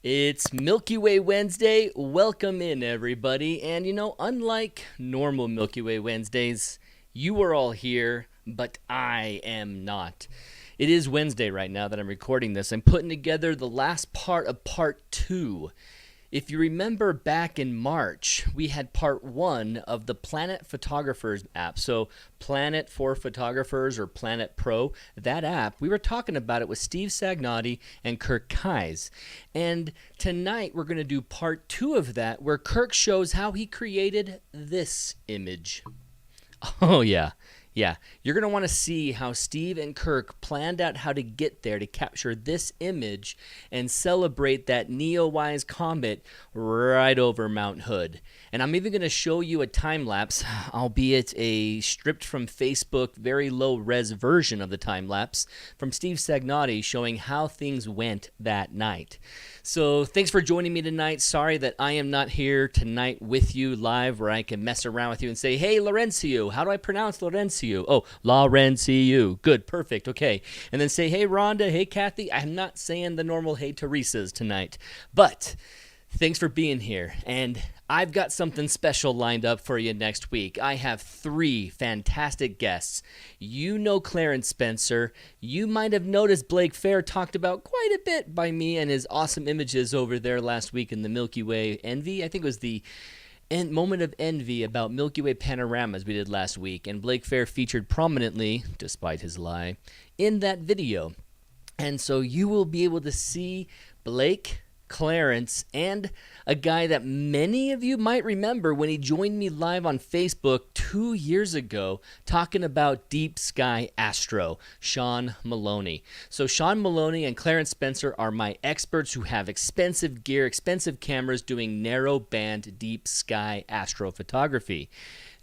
It's Milky Way Wednesday. Welcome in, everybody. And unlike normal Milky Way Wednesdays, you are all here, but I am not. It is Wednesday right now that I'm recording this. I'm putting together the last part of part two. If you remember back in March, we had part one of the Planet Photographers app. So Planet for Photographers or Planet Pro, that app, we were talking about it with Steve Sagnotti and Kirk Kai. And tonight we're going to do part two of that where Kirk shows how he created this image. Oh, yeah. Yeah, you're going to want to see how Steve and Kirk planned out how to get there to capture this image and celebrate that Neowise comet right over Mount Hood. And I'm even going to show you a time-lapse, albeit a stripped from Facebook, very low-res version of the time-lapse from Steve Sagnotti showing how things went that night. So thanks for joining me tonight. Sorry that I am not here tonight with you live where I can mess around with you and say, hey, Laurencio, how do I pronounce Laurencio? Oh, Laurencio. Good, perfect, okay. And then say, hey, Rhonda, hey, Kathy. I'm not saying the normal hey, Teresa's tonight. But thanks for being here. And I've got something special lined up for you next week. I have three fantastic guests. You know Clarence Spencer. You might have noticed Blake Fair talked about quite a bit by me and his awesome images over there last week in the Milky Way Envy. I think it was the moment of envy about Milky Way panoramas we did last week. And Blake Fair featured prominently, despite his lie, in that video. And so you will be able to see Blake, Clarence, and a guy that many of you might remember when he joined me live on Facebook 2 years ago talking about deep sky astro, Sean Maloney. So Sean Maloney and Clarence Spencer are my experts who have expensive gear, expensive cameras doing narrow band deep sky astrophotography.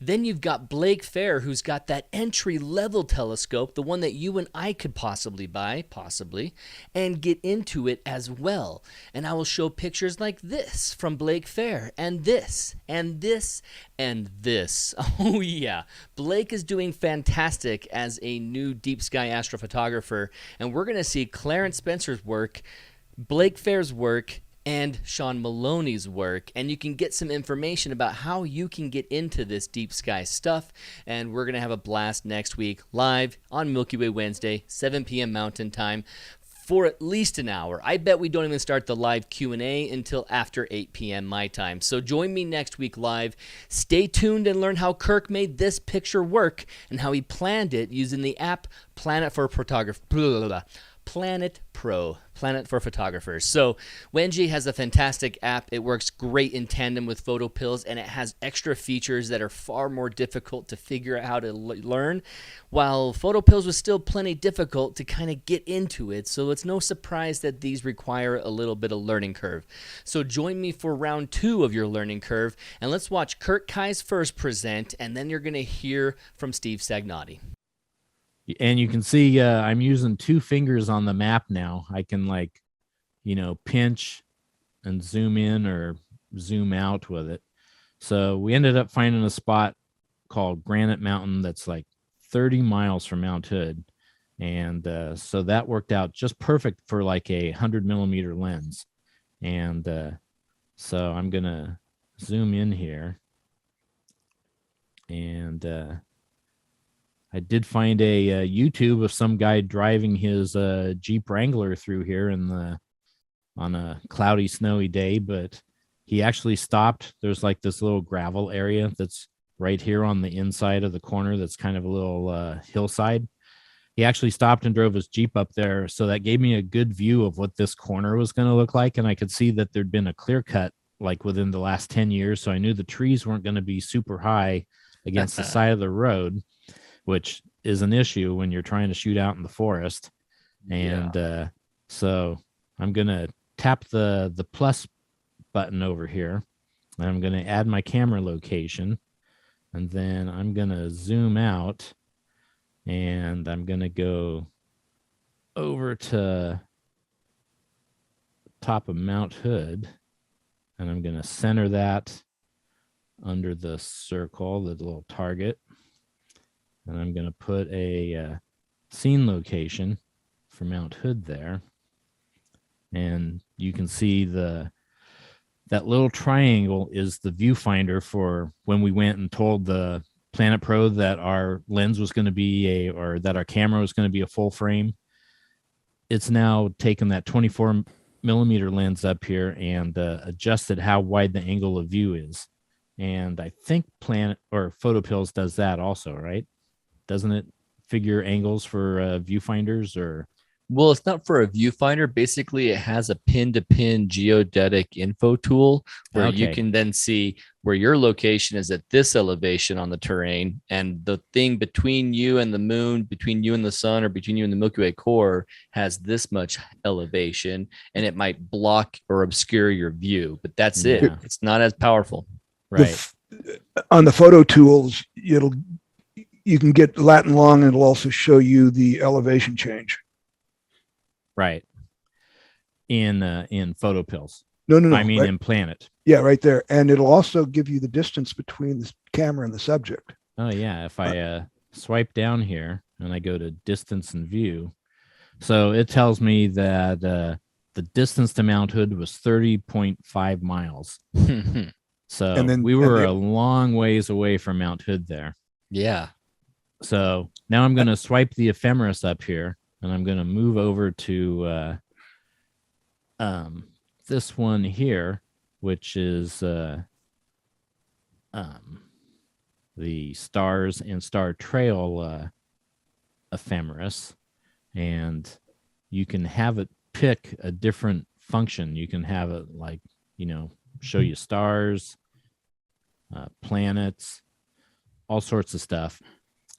Then you've got Blake Fair, who's got that entry-level telescope, the one that you and I could possibly buy, and get into it as well. And I will show pictures like this from Blake Fair, and this, and this, and this. Oh yeah, Blake is doing fantastic as a new deep sky astrophotographer, and we're going to see Clarence Spencer's work, Blake Fair's work, and Sean Maloney's work, and you can get some information about how you can get into this deep sky stuff. And we're going to have a blast next week live on Milky Way Wednesday, 7 p.m. Mountain Time, for at least an hour. I bet we don't even start the live Q&A until after 8 p.m. my time. So join me next week live. Stay tuned and learn how Kirk made this picture work and how he planned it using the app Planet for Photography. Planet Pro, Planet for Photographers. So Wenji has a fantastic app. It works great in tandem with PhotoPills, and it has extra features that are far more difficult to figure out how to learn, while PhotoPills was still plenty difficult to kind of get into it. So it's no surprise that these require a little bit of learning curve. So join me for round two of your learning curve, and let's watch Kirk Kai's first present, and then you're going to hear from Steve Sagnotti. And you can see I'm using two fingers on the map now. I can pinch and zoom in or zoom out with it. So we ended up finding a spot called Granite Mountain that's like 30 miles from Mount Hood. And so that worked out just perfect for like a 100mm lens. And so I'm going to zoom in here. And I did find a YouTube of some guy driving his Jeep Wrangler through here on a cloudy, snowy day, but he actually stopped. There's like this little gravel area that's right here on the inside of the corner that's kind of a little hillside. He actually stopped and drove his Jeep up there, so that gave me a good view of what this corner was going to look like, and I could see that there'd been a clear cut like within the last 10 years, so I knew the trees weren't going to be super high against the side of the road, which is an issue when you're trying to shoot out in the forest. And so I'm going to tap the plus button over here. And I'm going to add my camera location. And then I'm going to zoom out. And I'm going to go over to top of Mount Hood. And I'm going to center that under the circle, the little target. And I'm going to put a scene location for Mount Hood there. and you can see that little triangle is the viewfinder for when we went and told the Planet Pro that our lens was going to be or that our camera was going to be a full frame. It's now taken that 24 millimeter lens up here and adjusted how wide the angle of view is. And I think Planet or PhotoPills does that also, right? Doesn't it figure angles for viewfinders or? Well, it's not for a viewfinder. Basically, it has a pin-to-pin geodetic info tool where you Okay. can then see where your location is at this elevation on the terrain, and the thing between you and the moon, between you and the sun, or between you and the Milky Way core has this much elevation, and it might block or obscure your view, but that's it. Yeah. It's not as powerful. Right. On the photo tools, you can get Latin long, and it'll also show you the elevation change. Right. In PhotoPills. No. I mean, right? in Planet. Yeah, right there. And it'll also give you the distance between the camera and the subject. Oh, yeah. If I swipe down here and I go to distance and view, so it tells me that the distance to Mount Hood was 30.5 miles. So And then- we were a long ways away from Mount Hood there. Yeah. So now I'm going to swipe the ephemeris up here, and I'm going to move over to this one here, which is the Stars and Star Trail ephemeris, and you can have it pick a different function. You can have it like, show you stars, planets, all sorts of stuff.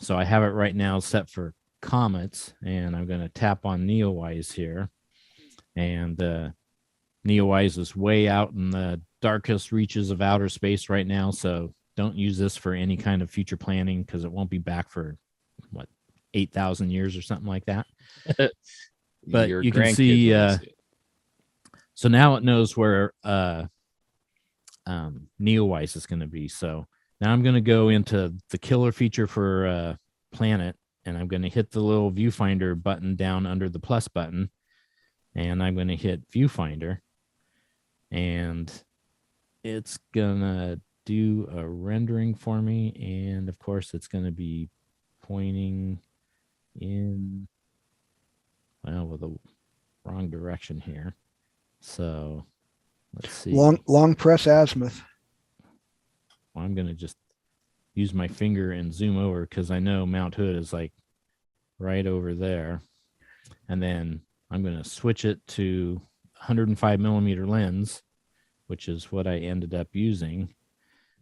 So I have it right now set for comets, and I'm going to tap on Neowise here. And Neowise is way out in the darkest reaches of outer space right now, so don't use this for any kind of future planning because it won't be back for 8,000 years or something like that. But Your you can grandkids see will see it. so now it knows where Neowise is going to be. So now I'm going to go into the killer feature for Planet, and I'm going to hit the little viewfinder button down under the plus button, and I'm going to hit viewfinder, and it's going to do a rendering for me. And of course, it's going to be pointing in, with the wrong direction here. So let's see. Long press azimuth. Well, I'm going to just use my finger and zoom over because I know Mount Hood is like right over there. And then I'm going to switch it to 105 millimeter lens, which is what I ended up using.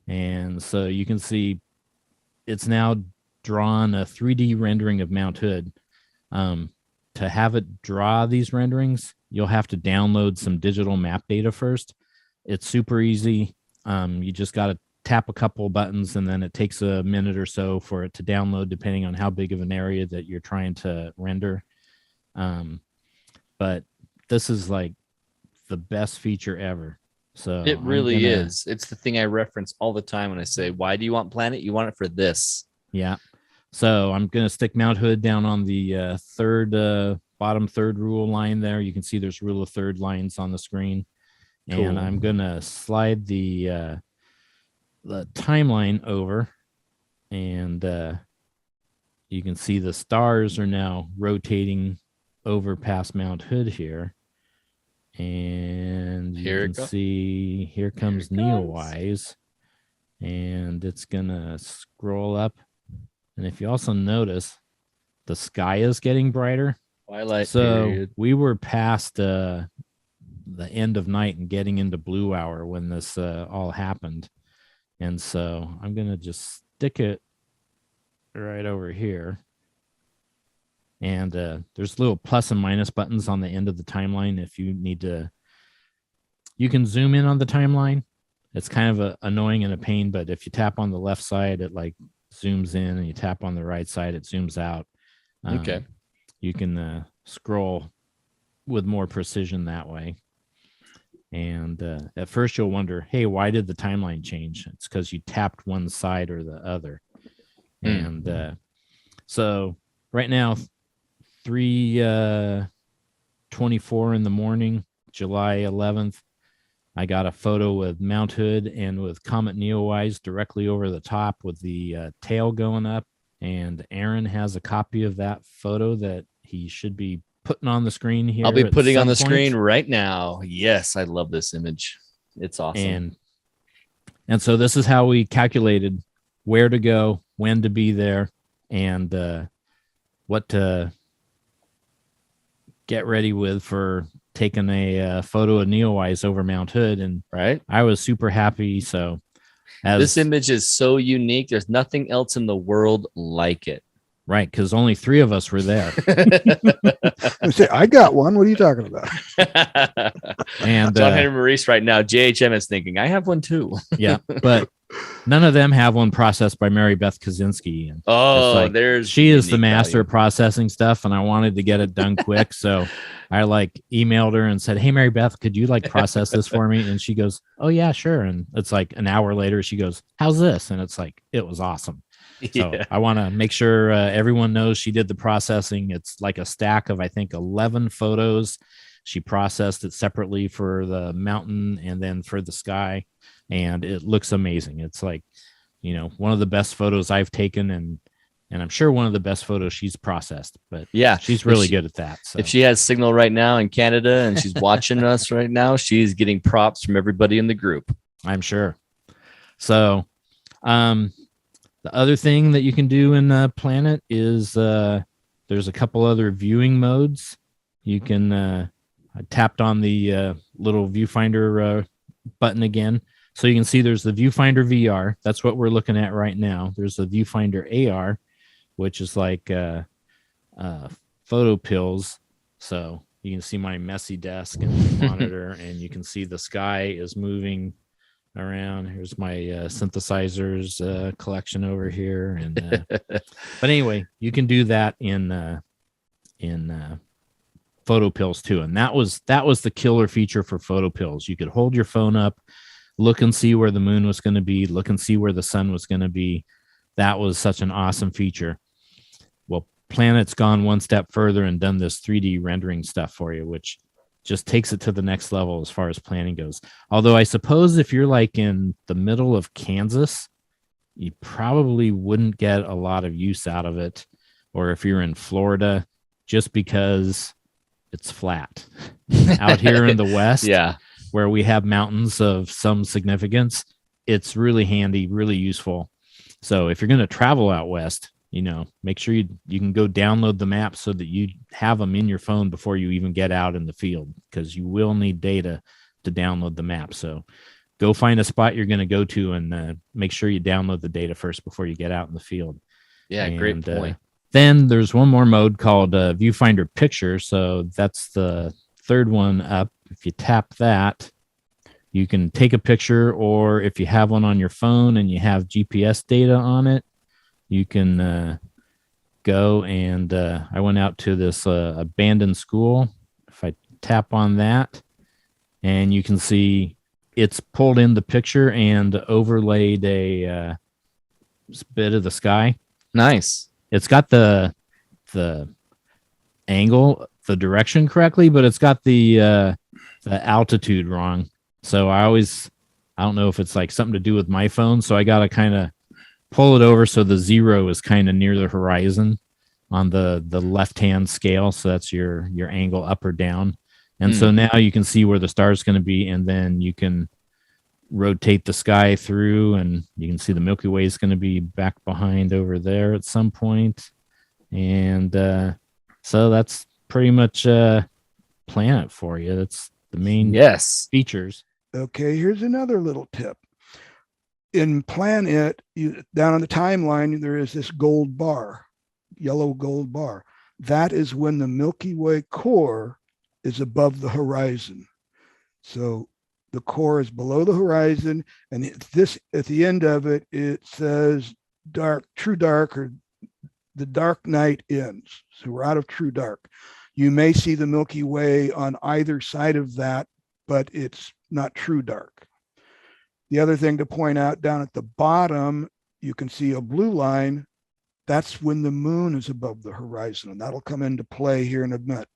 And so you can see it's now drawn a 3D rendering of Mount Hood. To have it draw these renderings, you'll have to download some digital map data first. It's super easy. You just got to tap a couple of buttons, and then it takes a minute or so for it to download, depending on how big of an area that you're trying to render. But this is like the best feature ever. So It really is. It's the thing I reference all the time when I say, why do you want Planet? You want it for this. Yeah. So I'm going to stick Mount Hood down on the bottom third rule line there. You can see there's rule of third lines on the screen. Cool. And I'm going to slide the timeline over, and you can see the stars are now rotating over past Mount Hood here. And you can see here comes Neowise, and it's going to scroll up. And if you also notice, the sky is getting brighter. Twilight period. We were past the end of night and getting into blue hour when this all happened. And so I'm going to just stick it right over here. And there's little plus and minus buttons on the end of the timeline. If you need to, you can zoom in on the timeline. It's kind of annoying and a pain, but if you tap on the left side, it like zooms in, and you tap on the right side, it zooms out. Okay. You can scroll with more precision that way. And at first you'll wonder, hey, why did the timeline change? It's because you tapped one side or the other. And so right now, 3:24 in the morning, July 11th, I got a photo with Mount Hood and with Comet Neowise directly over the top with the tail going up. And Aaron has a copy of that photo that he should be putting on the screen here. I'll be at putting some on the point. screen right now. Yes, I love this image. It's awesome. And so this is how we calculated where to go, when to be there, and what to get ready with for taking a photo of Neowise over Mount Hood. And right, I was super happy. So this image is so unique. There's nothing else in the world like it. Right, because only 3 of us were there. I say, I got one. What are you talking about? And John Henry Maurice right now, JHM is thinking, I have one too. Yeah, but none of them have one processed by Mary Beth Kaczynski. And she is the master of processing stuff, and I wanted to get it done quick. So I emailed her and said, hey, Mary Beth, could you process this for me? And she goes, oh, yeah, sure. And it's an hour later, she goes, how's this? And it's it was awesome. So I want to make sure everyone knows she did the processing. It's a stack of, I think, 11 photos. She processed it separately for the mountain and then for the sky. And it looks amazing. It's one of the best photos I've taken, and I'm sure one of the best photos she's processed. But yeah, she's really good at that. So if she has signal right now in Canada and she's watching us right now, she's getting props from everybody in the group, I'm sure. So the other thing that you can do in Planet is there's a couple other viewing modes. You can I tapped on the little Viewfinder button again. So you can see there's the Viewfinder VR. That's what we're looking at right now. There's the Viewfinder AR, which is photo pills. So you can see my messy desk and monitor, and you can see the sky is moving around. Here's my synthesizers collection over here. And but anyway, you can do that in photo pills too. And that was the killer feature for photo pills. You could hold your phone up, look and see where the moon was going to be, look and see where the sun was going to be. That was such an awesome feature. Well, Planet's gone one step further and done this 3D rendering stuff for you, which just takes it to the next level as far as planning goes. Although I suppose if you're in the middle of Kansas, you probably wouldn't get a lot of use out of it. Or if you're in Florida, just because it's flat. Out here in the West, yeah, where we have mountains of some significance, it's really handy, really useful. So if you're going to travel out west, make sure you can go download the map so that you have them in your phone before you even get out in the field, because you will need data to download the map. So go find a spot you're going to go to and make sure you download the data first before you get out in the field. Yeah, great point. Then there's one more mode called Viewfinder Picture. So that's the third one up. If you tap that, you can take a picture, or if you have one on your phone and you have GPS data on it, you can go and I went out to this abandoned school. If I tap on that, and you can see it's pulled in the picture and overlaid a bit of the sky. Nice. It's got the angle, the direction correctly, but it's got the altitude wrong. So I don't know if it's something to do with my phone. So I got to kind of pull it over so the 0 is kind of near the horizon on the left-hand scale. So that's your angle up or down. And so now you can see where the star is going to be, and then you can rotate the sky through, and you can see the Milky Way is going to be back behind over there at some point. And so that's pretty much Planet for you. That's the main features. Okay, here's another little tip. In Planet, down on the timeline, there is this gold bar, yellow gold bar. That is when the Milky Way core is above the horizon. So the core is below the horizon, and at the end of it, it says dark, true dark, or the dark night ends. So we're out of true dark. You may see the Milky Way on either side of that, but it's not true dark. The other thing to point out, down at the bottom, you can see a blue line. That's when the moon is above the horizon, and that'll come into play here in a minute.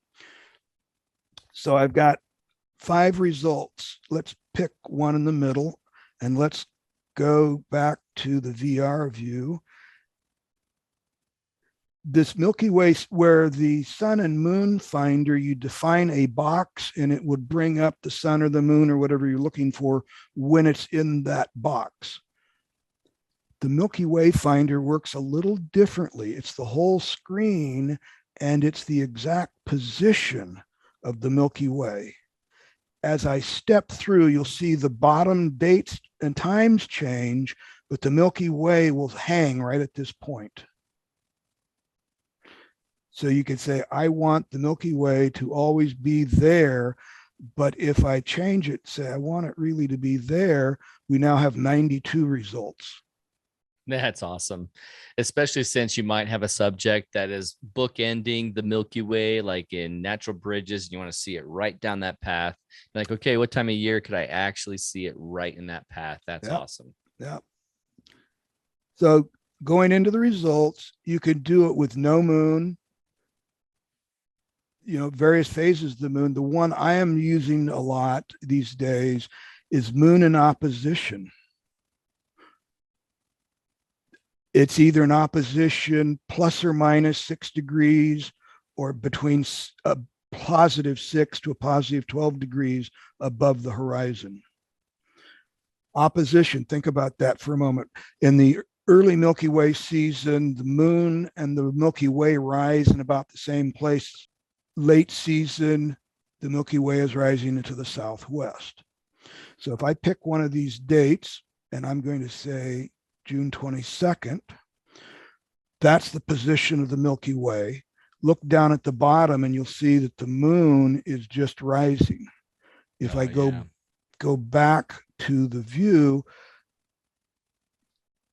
So I've got 5 results. Let's pick one in the middle and let's go back to the VR view. This Milky Way, where the sun and moon finder, you define a box and it would bring up the sun or the moon or whatever you're looking for when it's in that box. The Milky Way Finder works a little differently. It's the whole screen and it's the exact position of the Milky Way. As I step through, you'll see the bottom dates and times change, but the Milky Way will hang right at this point. So you could say, I want the Milky Way to always be there, but if I change it, say I want it really to be there, we now have 92 results. That's awesome, especially since you might have a subject that is bookending the Milky Way, like in natural bridges, and you want to see it right down that path. Like, okay, what time of year could I actually see it right in that path? That's awesome. Yeah. So going into the results, you could do it with no moon, various phases of the moon. The one I am using a lot these days is moon in opposition. It's either an opposition plus or minus 6 degrees or between a +6 to a +12 degrees above the horizon. Opposition, think about that for a moment. In the early Milky Way season, the moon and the Milky Way rise in about the same place. Late season, the Milky Way is rising into the southwest. So if I pick one of these dates, and I'm going to say June 22nd, that's the position of the Milky Way. Look down at the bottom and you'll see that the moon is just rising. If I go back to the view,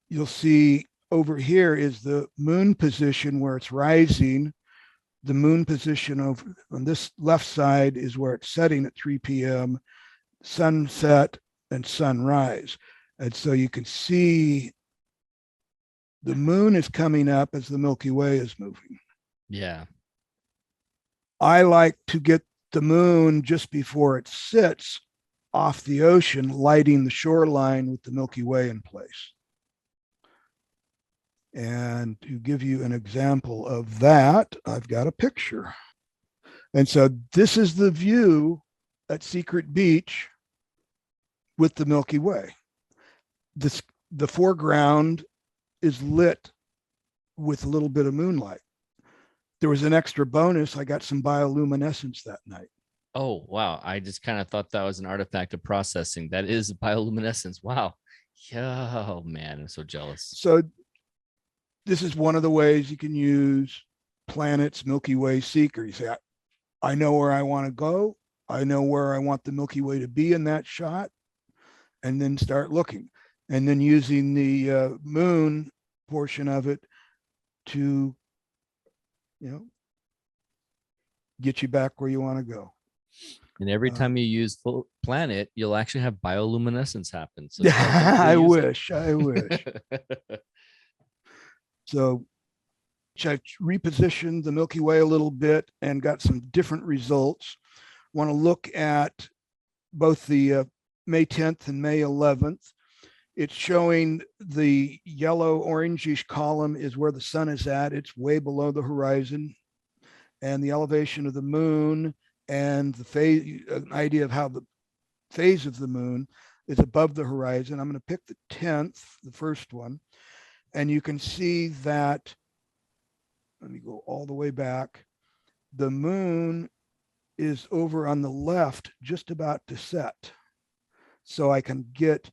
you'll see over here is the moon position where it's rising. The moon position over on this left side is where it's setting at 3 p.m., sunset and sunrise. And so you can see the moon is coming up as the Milky Way is moving. Yeah. I like to get the moon just before it sits off the ocean, lighting the shoreline with the Milky Way in place. And to give you an example of that, I've got a picture. And so this is the view at Secret Beach with the Milky Way. The foreground is lit with a little bit of moonlight. There was an extra bonus. I got some bioluminescence that night. Oh, wow. I just kind of thought that was an artifact of processing. That is bioluminescence. Wow. Yeah. Oh, man. I'm so jealous. So this is one of the ways you can use Planet's Milky Way Seeker. You say, I know where I want to go. I know where I want the Milky Way to be in that shot, and then start looking. And then using the moon portion of it to, get you back where you want to go. And every time you use Planet, you'll actually have bioluminescence happen. So I wish. So I repositioned the Milky Way a little bit and got some different results. Want to look at both the May 10th and May 11th. It's showing the yellow orangish column is where the sun is at. It's way below the horizon. And the elevation of the moon and the phase, an idea of how the phase of the moon is above the horizon. I'm going to pick the 10th, the first one. And you can see that, let me go all the way back. The moon is over on the left, just about to set. So I can get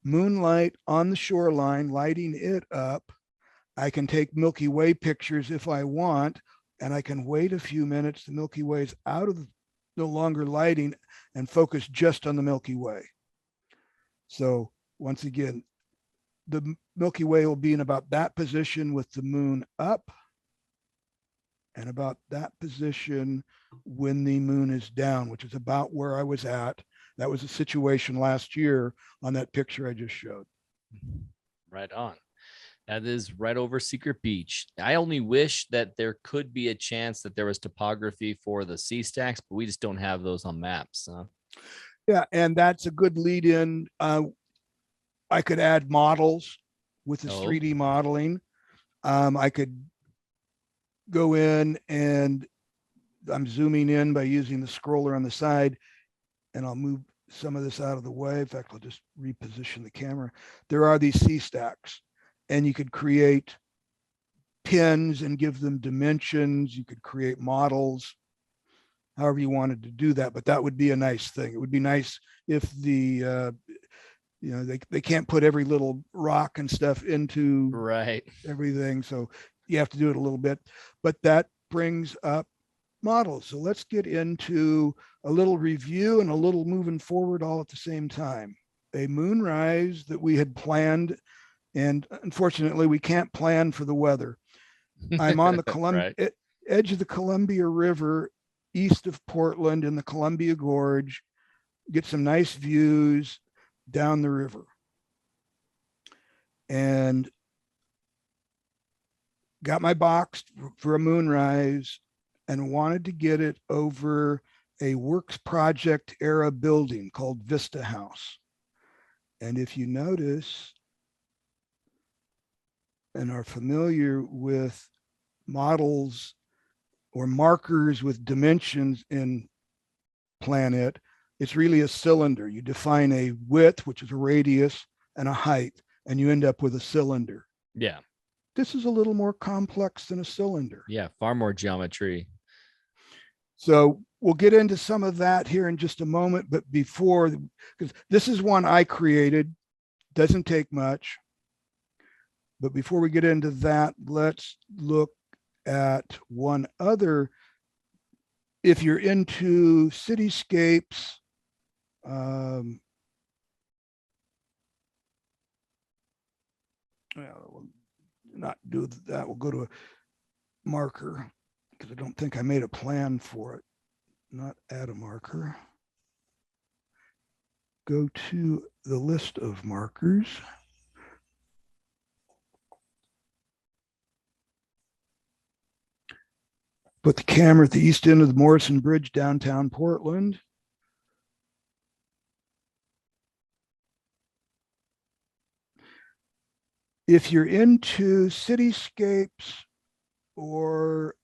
moonlight on the shoreline, lighting it up. I can take Milky Way pictures if I want, and I can wait a few minutes. The Milky Way is out of no longer lighting and focus just on the Milky Way. So once again, the Milky Way will be in about that position with the moon up, and about that position when the moon is down, which is about where I was at. That was a situation last year on that picture I just showed. Right on. That is right over Secret Beach. I only wish that there could be a chance that there was topography for the sea stacks, but we just don't have those on maps. Yeah, and that's a good lead in. I could add models with this 3D modeling. I could go in and I'm zooming in by using the scroller on the side, and I'll move some of this out of the way. In fact, I'll just reposition the camera. There are these sea stacks, and you could create pins and give them dimensions. You could create models, however you wanted to do that, but that would be a nice thing. It would be nice if the they can't put every little rock and stuff into everything, so you have to do it a little bit, but that brings up models. So let's get into a little review and a little moving forward all at the same time. A moonrise that we had planned, and unfortunately we can't plan for the weather. I'm on the edge of the Columbia River, east of Portland in the Columbia Gorge. Get some nice views down the river. And got my box for a moonrise and wanted to get it over a Works Project era building called Vista House. And if you notice and are familiar with models or markers with dimensions in PLANIT, it's really a cylinder. You define a width, which is a radius, and a height, and you end up with a cylinder. Yeah. This is a little more complex than a cylinder. Yeah, far more geometry. So we'll get into some of that here in just a moment, but before, because this is one I created, doesn't take much. But before we get into that, let's look at one other. If you're into cityscapes, we'll not do that. We'll go to a marker because I don't think I made a plan for it. Not add a marker. Go to the list of markers. Put the camera at the east end of the Morrison Bridge, downtown Portland. If you're into cityscapes or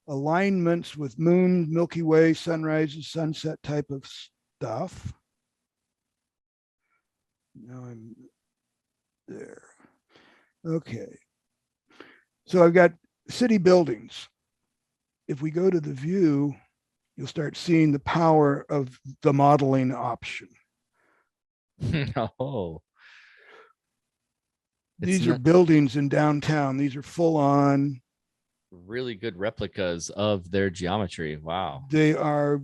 alignments with moon, Milky Way, sunrises, sunset type of stuff. Now I'm there. Okay. So I've got city buildings. If we go to the view, you'll start seeing the power of the modeling option. Oh. These are buildings in downtown. These are full on. Really good replicas of their geometry. Wow. They are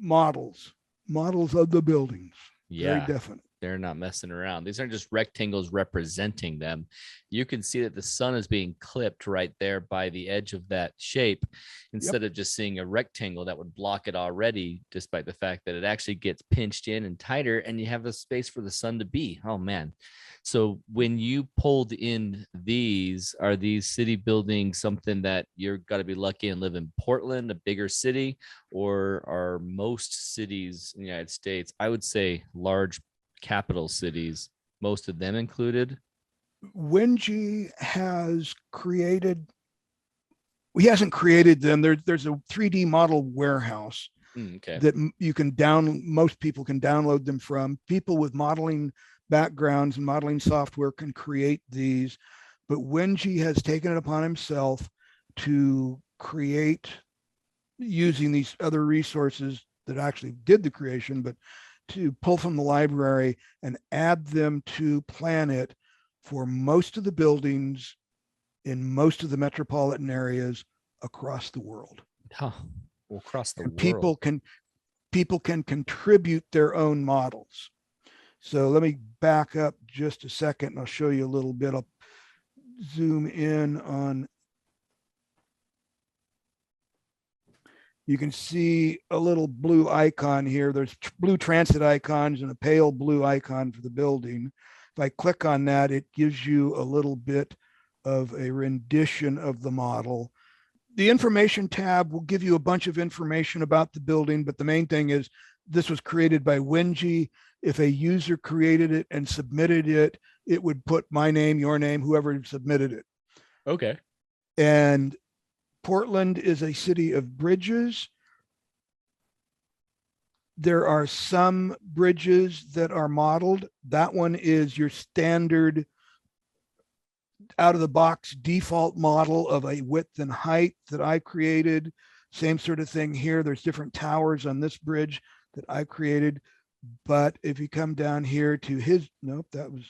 models of the buildings. Yeah. Very definite. They're not messing around. These aren't just rectangles representing them. You can see that the sun is being clipped right there by the edge of that shape instead of just seeing a rectangle that would block it already, despite the fact that it actually gets pinched in and tighter and you have the space for the sun to be. Oh, man. So when you pulled in these, are these city buildings something that you're got to be lucky and live in Portland, a bigger city, or are most cities in the United States, I would say large capital cities, most of them included? Wenji has created, he hasn't created them. There's a 3D model warehouse that you can most people can download them from. People with modeling backgrounds and modeling software can create these, but Wenji has taken it upon himself to create using these other resources that actually did the creation, but to pull from the library and add them to PLANIT for most of the buildings in most of the metropolitan areas across the world. Oh, across the world. People can contribute their own models. So let me back up just a second and I'll show you a little bit. I'll zoom in on. You can see a little blue icon here. There's blue transit icons and a pale blue icon for the building. If I click on that, it gives you a little bit of a rendition of the model. The information tab will give you a bunch of information about the building, but the main thing is this was created by Wenji. If a user created it and submitted it, it would put my name, your name, whoever submitted it. Okay. And Portland is a city of bridges. There are some bridges that are modeled. That one is your standard out of the box default model of a width and height that I created. Same sort of thing here. There's different towers on this bridge that I created. But if you come down here to his, nope, that was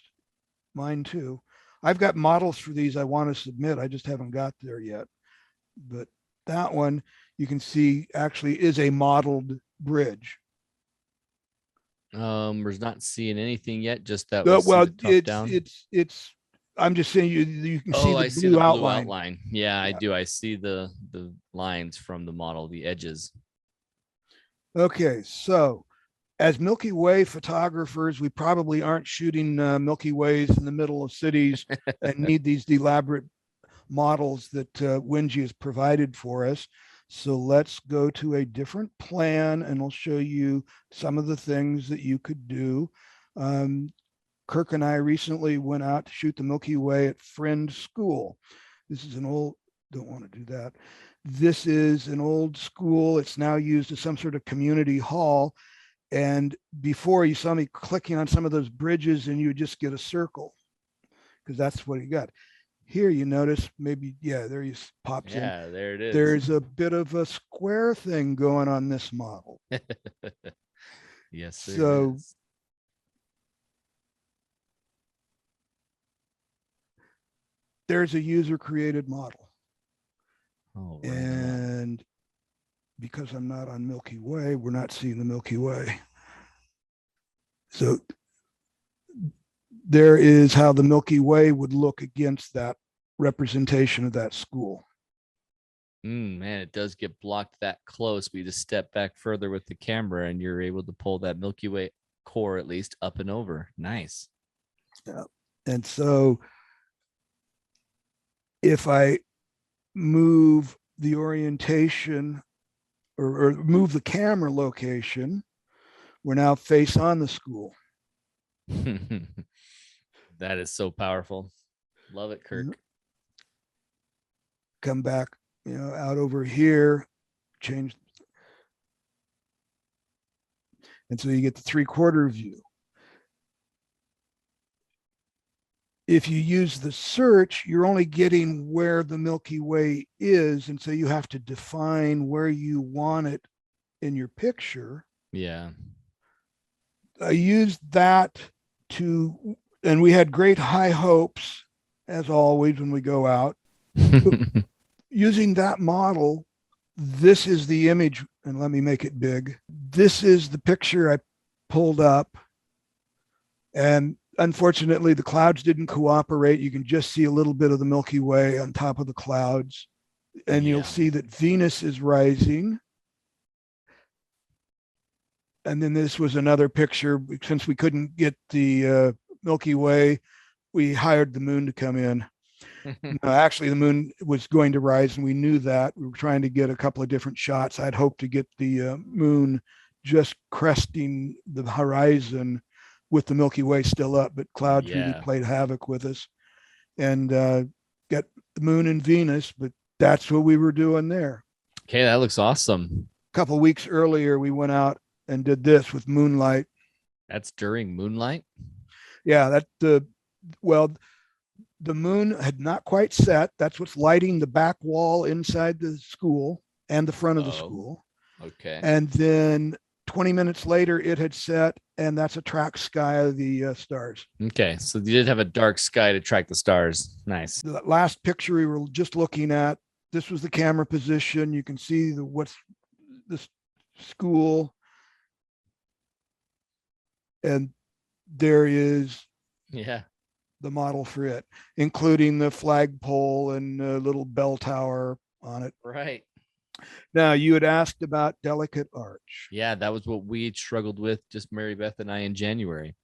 mine too. I've got models for these I want to submit. I just haven't got there yet. But that one you can see actually is a modeled bridge. We're not seeing anything yet. Just that. Well, it's. I'm just saying you can see I the see blue the outline. blue outline. Yeah, I do. I see the lines from the model, the edges. Okay, so as Milky Way photographers, we probably aren't shooting Milky Ways in the middle of cities and need these elaborate models that Wenji has provided for us. So let's go to a different plan and I'll show you some of the things that you could do. Kirk and I recently went out to shoot the Milky Way at Friend School. This is an old, don't want to do that. This is an old school. It's now used as some sort of community hall. And before you saw me clicking on some of those bridges and you would just get a circle because that's what you got. Here you notice maybe, yeah, there you pops in. Yeah, there it is. There's a bit of a square thing going on this model. Yes, so is. There's a user created model. Oh, right. And because I'm not on Milky Way, we're not seeing the Milky Way. So there is how the Milky Way would look against that representation of that school. Man, it does get blocked that close. We just step back further with the camera and you're able to pull that Milky Way core at least up and over. Nice. Yeah. And so if I move the orientation or move the camera location, we're now face on the school. That is so powerful. Love it, Kirk. Come back, out over here, change. And so you get the 3/4 view. If you use the search, you're only getting where the Milky Way is. And so you have to define where you want it in your picture. Yeah. I used that and we had great high hopes, as always, when we go out. Using that model, this is the image, and let me make it big. This is the picture I pulled up. And unfortunately, the clouds didn't cooperate. You can just see a little bit of the Milky Way on top of the clouds. And you'll see that Venus is rising. And then this was another picture. Since we couldn't get the Milky Way, we hired the moon to come in. Actually, the moon was going to rise, and we knew that. We were trying to get a couple of different shots. I'd hoped to get the moon just cresting the horizon with the Milky Way still up, but clouds really played havoc with us. And got the moon and Venus, but that's what we were doing there. Okay, that looks awesome. A couple of weeks earlier, we went out and did this with moonlight. That's during moonlight? Yeah, the moon had not quite set. That's what's lighting the back wall inside the school and the front of the school. Okay. And then 20 minutes later, it had set, and that's a track sky of the stars. Okay, so you did have a dark sky to track the stars. Nice. The last picture we were just looking at, this was the camera position. You can see what's this school. And there is the model for it, including the flagpole and a little bell tower on it. Right. Now, you had asked about delicate arch. Yeah, that was what we struggled with, just Mary Beth and I, in January.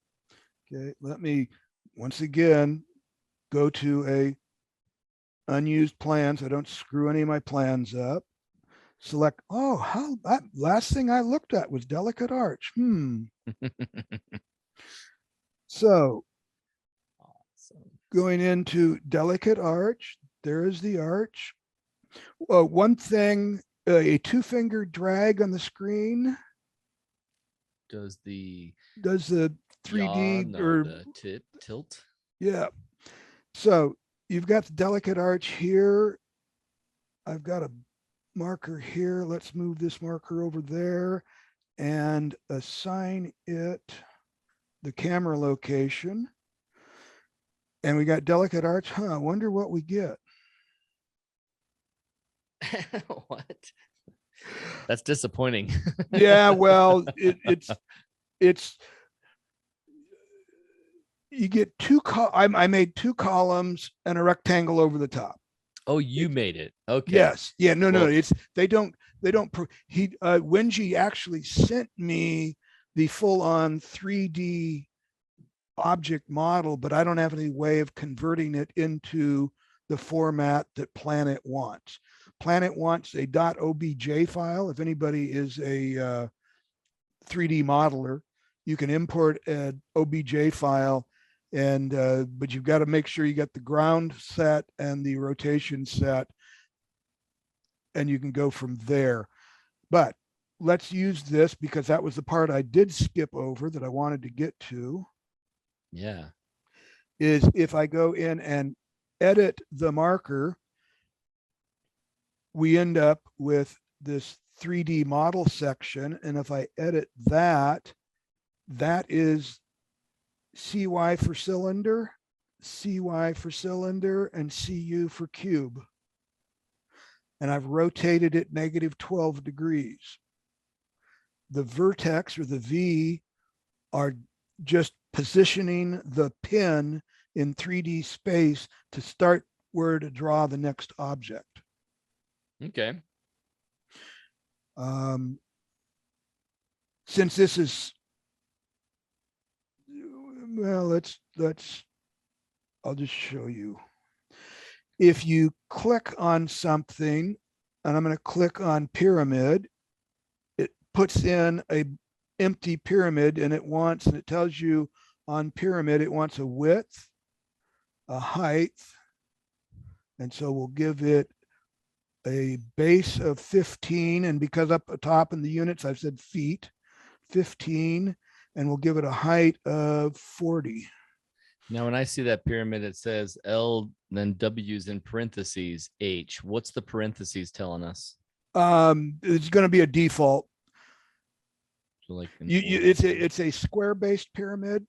Okay, let me once again, go to a unused plan so I don't screw any of my plans up. Select, that last thing I looked at was delicate arch. So Awesome. going into delicate arch, there is the arch. One thing, a 2-finger drag on the screen Does the 3D the tilt? Yeah. So you've got the delicate arch here. I've got a marker here. Let's move this marker over there and assign it the camera location. And we got delicate arch. I wonder what we get. What? That's disappointing. Yeah, well, it's you get I made 2 columns and a rectangle over the top. Oh, you made it. Okay. Yes. Yeah. No. Well, It's Wenji actually sent me the full-on 3D object model, but I don't have any way of converting it into the format that Planet wants. Planet wants a .obj file. If anybody is a 3D modeler, you can import an OBJ file, and but you've got to make sure you get the ground set and the rotation set, and you can go from there. But let's use this because that was the part I did skip over that I wanted to get to. Yeah. Is if I go in and edit the marker, we end up with this 3D model section. And if I edit that, that is CY for cylinder, CY for cylinder, and CU for cube. And I've rotated it -12 degrees. The vertex or the V are just positioning the pin in 3D space to start where to draw the next object. Okay. Since this is, well, let's I'll just show you. If you click on something, and I'm going to click on pyramid, it puts in a empty pyramid, and it tells you on pyramid it wants a width, a height, and so we'll give it a base of 15, and because up top in the units I've said feet, 15, and we'll give it a height of 40. Now, when I see that pyramid, it says L, then W's in parentheses, H. What's the parentheses telling us? It's going to be a default. So like it's a square-based pyramid,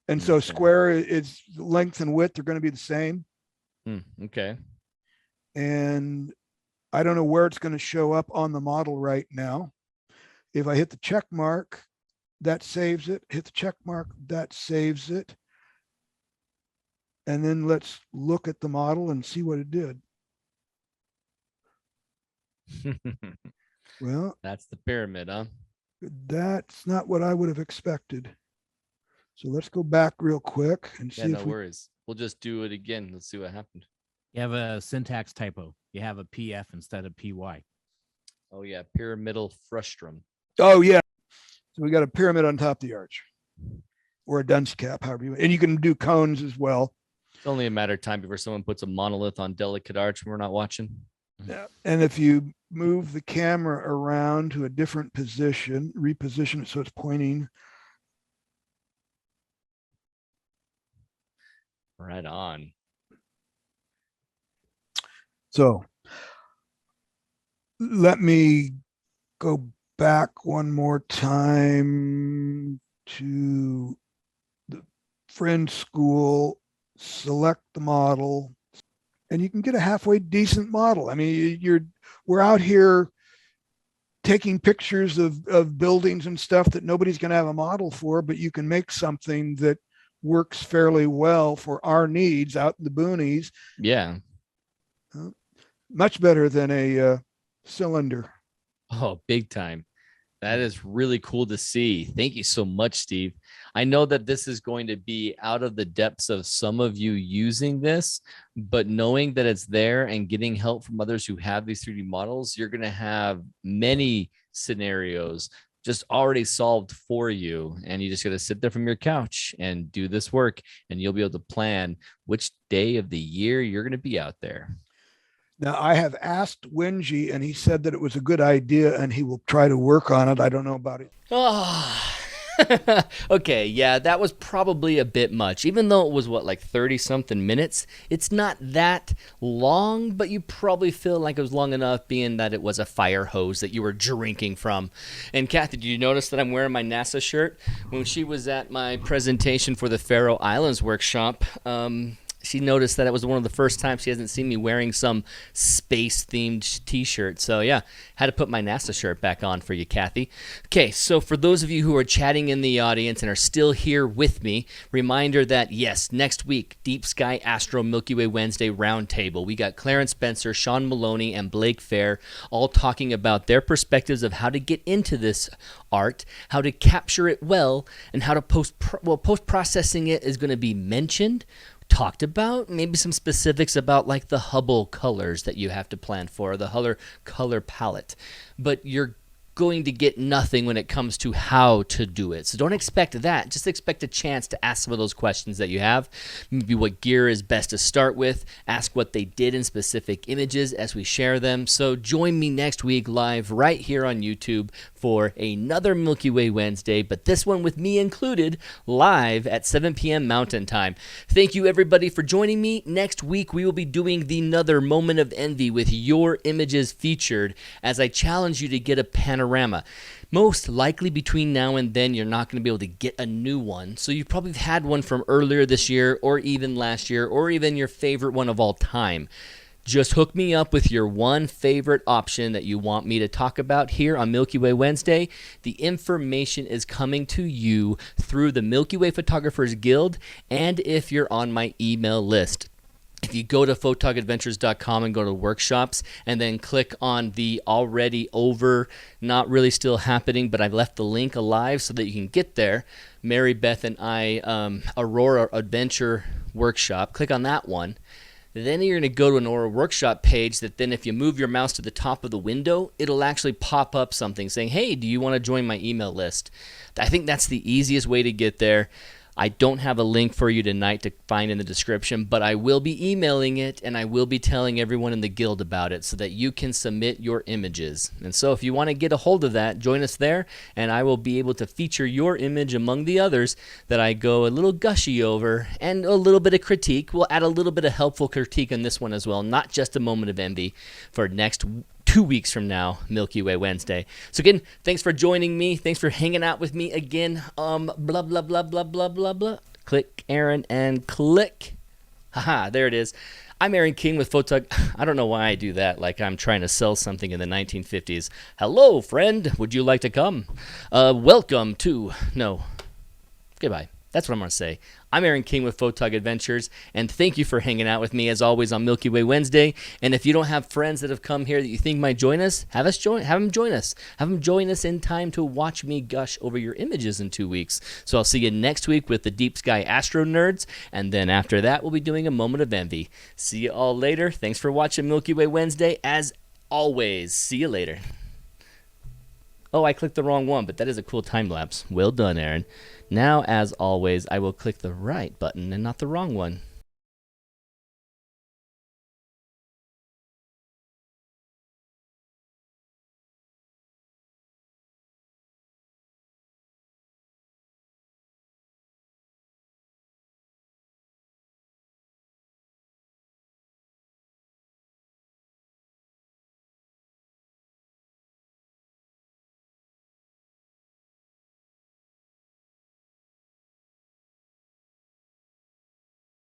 and so square is length and width are going to be the same. Okay. And I don't know where it's going to show up on the model right now. If I hit the check mark, that saves it. Hit the check mark, that saves it. And then let's look at the model and see what it did. Well, that's the pyramid, huh? That's not what I would have expected. So let's go back real quick and see. No worries. We'll just do it again. Let's see what happened. You have a syntax typo. You have a PF instead of PY. Oh yeah, pyramidal frustrum. Oh yeah. So we got a pyramid on top of the arch, or a dunce cap, however you. And you can do cones as well. It's only a matter of time before someone puts a monolith on delicate arch when we're not watching. Yeah. And if you move the camera around to a different position, reposition it so it's pointing. Right on. So let me go back one more time to the friend school, select the model, and you can get a halfway decent model. I mean, we're out here taking pictures of buildings and stuff that nobody's going to have a model for, but you can make something that works fairly well for our needs out in the boonies. Yeah. Much better than a cylinder. Oh, big time. That is really cool to see. Thank you so much, Steve. I know that this is going to be out of the depths of some of you using this, but knowing that it's there and getting help from others who have these 3D models, you're going to have many scenarios just already solved for you. And you just got to sit there from your couch and do this work, and you'll be able to plan which day of the year you're going to be out there. Now, I have asked Wenji, and he said that it was a good idea, and he will try to work on it. I don't know about it. Oh, okay. Yeah, that was probably a bit much. Even though it was, like 30-something minutes, it's not that long, but you probably feel like it was long enough, being that it was a fire hose that you were drinking from. And Kathy, did you notice that I'm wearing my NASA shirt? When she was at my presentation for the Faroe Islands workshop, she noticed that it was one of the first times she hasn't seen me wearing some space-themed t-shirt. So yeah, had to put my NASA shirt back on for you, Kathy. Okay, so for those of you who are chatting in the audience and are still here with me, reminder that yes, next week, Deep Sky Astro Milky Way Wednesday Roundtable. We got Clarence Spencer, Sean Maloney, and Blake Fair all talking about their perspectives of how to get into this art, how to capture it well, and how to post-processing it is going to be mentioned, talked about, maybe some specifics about like the Hubble colors that you have to plan for, the color palette. But you're going to get nothing when it comes to how to do it. So don't expect that. Just expect a chance to ask some of those questions that you have. Maybe what gear is best to start with. Ask what they did in specific images as we share them. So join me next week live right here on YouTube for another Milky Way Wednesday, but this one with me included, live at 7 p.m. Mountain Time. Thank you everybody for joining me. Next week we will be doing another Moment of Envy with your images featured, as I challenge you to get a panorama. Most likely between now and then you're not going to be able to get a new one, so you've probably had one from earlier this year or even last year or even your favorite one of all time. Just hook me up with your one favorite option that you want me to talk about here on Milky Way Wednesday. The information is coming to you through the Milky Way Photographers Guild, and if you're on my email list. If you go to photogadventures.com and go to workshops and then click on the already over, not really still happening, but I've left the link alive so that you can get there, Mary Beth and I, Aurora Adventure Workshop, click on that one. Then you're going to go to an Aurora Workshop page that then if you move your mouse to the top of the window, it'll actually pop up something saying, hey, do you want to join my email list? I think that's the easiest way to get there. I don't have a link for you tonight to find in the description, but I will be emailing it and I will be telling everyone in the guild about it so that you can submit your images. And so if you want to get a hold of that, join us there and I will be able to feature your image among the others that I go a little gushy over, and a little bit of critique. We'll add a little bit of helpful critique on this one as well, not just a moment of envy for next 2 weeks from now, Milky Way Wednesday. So again, thanks for joining me. Thanks for hanging out with me again. Blah, blah, blah, blah, blah, blah, blah. Click Aaron and click. Haha, there it is. I'm Aaron King with Photog. I don't know why I do that, like I'm trying to sell something in the 1950s. Hello, friend. Would you like to come? Welcome to... No. Goodbye. That's what I'm going to say. I'm Aaron King with Photog Adventures, and thank you for hanging out with me as always on Milky Way Wednesday. And if you don't have friends that have come here that you think might join us, have them join us. Have them join us in time to watch me gush over your images in 2 weeks. So I'll see you next week with the Deep Sky Astro Nerds, and then after that we'll be doing a Moment of Envy. See you all later. Thanks for watching Milky Way Wednesday as always. See you later. Oh, I clicked the wrong one, but that is a cool time lapse. Well done, Aaron. Now, as always, I will click the right button and not the wrong one.